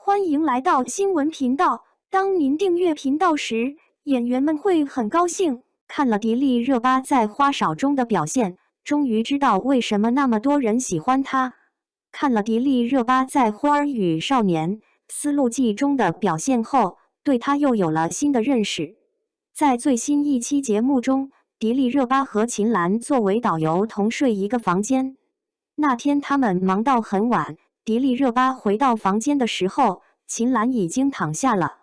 欢迎来到新闻频道。当您订阅频道时，演员们会很高兴。看了迪丽热巴在花少中的表现，终于知道为什么那么多人喜欢她。看了迪丽热巴在《花儿与少年》丝路记中的表现后，对她又有了新的认识。在最新一期节目中，迪丽热巴和秦岚作为导游同睡一个房间。那天他们忙到很晚，迪丽热巴回到房间的时候，秦岚已经躺下了。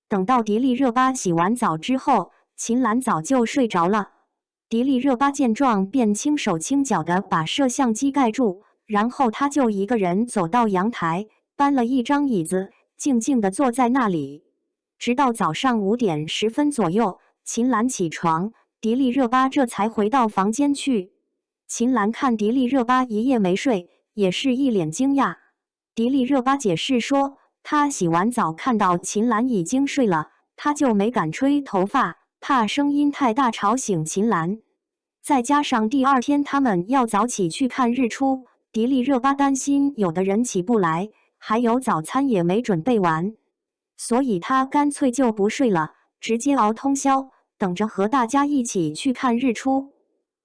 等到迪丽热巴洗完澡之后，秦岚早就睡着了。迪丽热巴见状，便轻手轻脚地把摄像机盖住，然后她就一个人走到阳台，搬了一张椅子，静静地坐在那里。直到早上5点10分左右，秦岚起床，迪丽热巴这才回到房间去。秦岚看迪丽热巴一夜没睡，也是一脸惊讶。迪丽热巴解释说，她洗完澡看到秦岚已经睡了，她就没敢吹头发，怕声音太大吵醒秦岚。再加上第二天他们要早起去看日出，迪丽热巴担心有的人起不来，还有早餐也没准备完，所以她干脆就不睡了，直接熬通宵，等着和大家一起去看日出。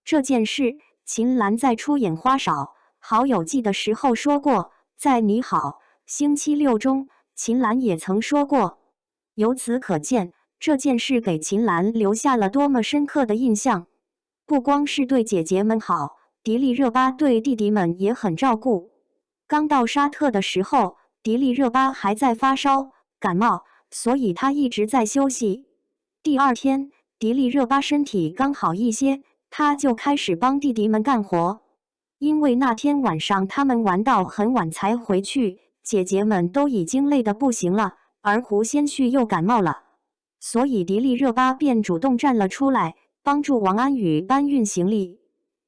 这件事，秦岚在出演《花少好友记》的时候说过，在《你好，星期六》中，秦岚也曾说过。由此可见，这件事给秦岚留下了多么深刻的印象。不光是对姐姐们好，迪丽热巴对弟弟们也很照顾。刚到沙特的时候，迪丽热巴还在发烧感冒，所以她一直在休息。第二天，迪丽热巴身体刚好一些，她就开始帮弟弟们干活。因为那天晚上他们玩到很晚才回去，姐姐们都已经累得不行了，而胡先煦又感冒了，所以迪丽热巴便主动站了出来，帮助王安宇搬运行李。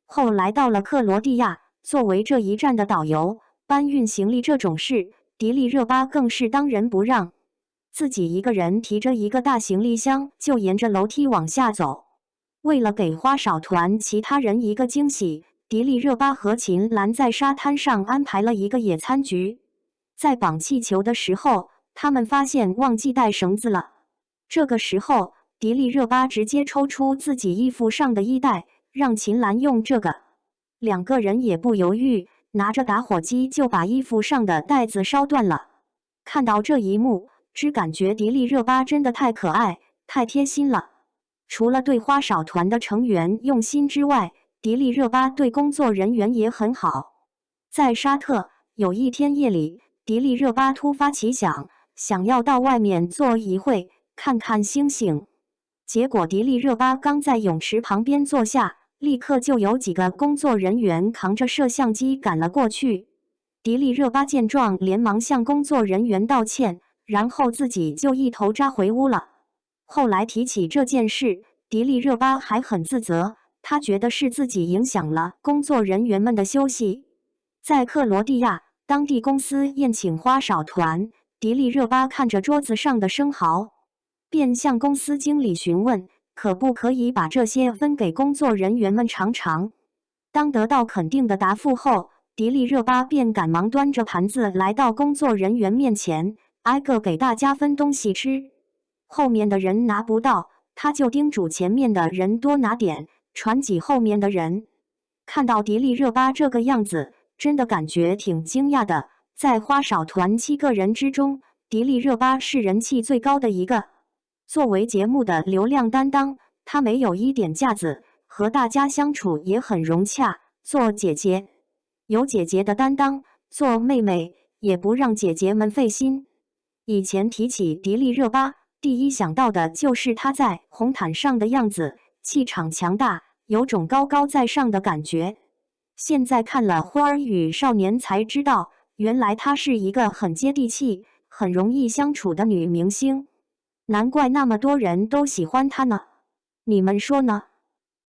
后来到了克罗地亚，作为这一站的导游，搬运行李这种事，迪丽热巴更是当仁不让，自己一个人提着一个大行李箱就沿着楼梯往下走。为了给花少团其他人一个惊喜，迪丽热巴和秦岚在沙滩上安排了一个野餐局。在绑气球的时候，他们发现忘记带绳子了。这个时候，迪丽热巴直接抽出自己衣服上的衣带，让秦岚用这个。两个人也不犹豫，拿着打火机就把衣服上的带子烧断了。看到这一幕，只感觉迪丽热巴真的太可爱，太贴心了。除了对花少团的成员用心之外，迪丽热巴对工作人员也很好。在沙特，有一天夜里，迪丽热巴突发奇想，想要到外面坐一会，看看星星。结果迪丽热巴刚在泳池旁边坐下，立刻就有几个工作人员扛着摄像机赶了过去。迪丽热巴见状，连忙向工作人员道歉，然后自己就一头扎回屋了。后来提起这件事，迪丽热巴还很自责，她觉得是自己影响了工作人员们的休息。在克罗地亚，当地公司宴请花少团，迪丽热巴看着桌子上的生蚝，便向公司经理询问，可不可以把这些分给工作人员们尝尝。当得到肯定的答复后，迪丽热巴便赶忙端着盘子来到工作人员面前，挨个给大家分东西吃。后面的人拿不到，他就叮嘱前面的人多拿点，传给后面的人。看到迪丽热巴这个样子，真的感觉挺惊讶的。在花少团7个人之中，迪丽热巴是人气最高的一个。作为节目的流量担当，她没有一点架子，和大家相处也很融洽。做姐姐有姐姐的担当，做妹妹也不让姐姐们费心。以前提起迪丽热巴，第一想到的就是她在红毯上的样子，气场强大，有种高高在上的感觉。现在看了《花儿与少年》才知道，原来她是一个很接地气、很容易相处的女明星，难怪那么多人都喜欢她呢。你们说呢？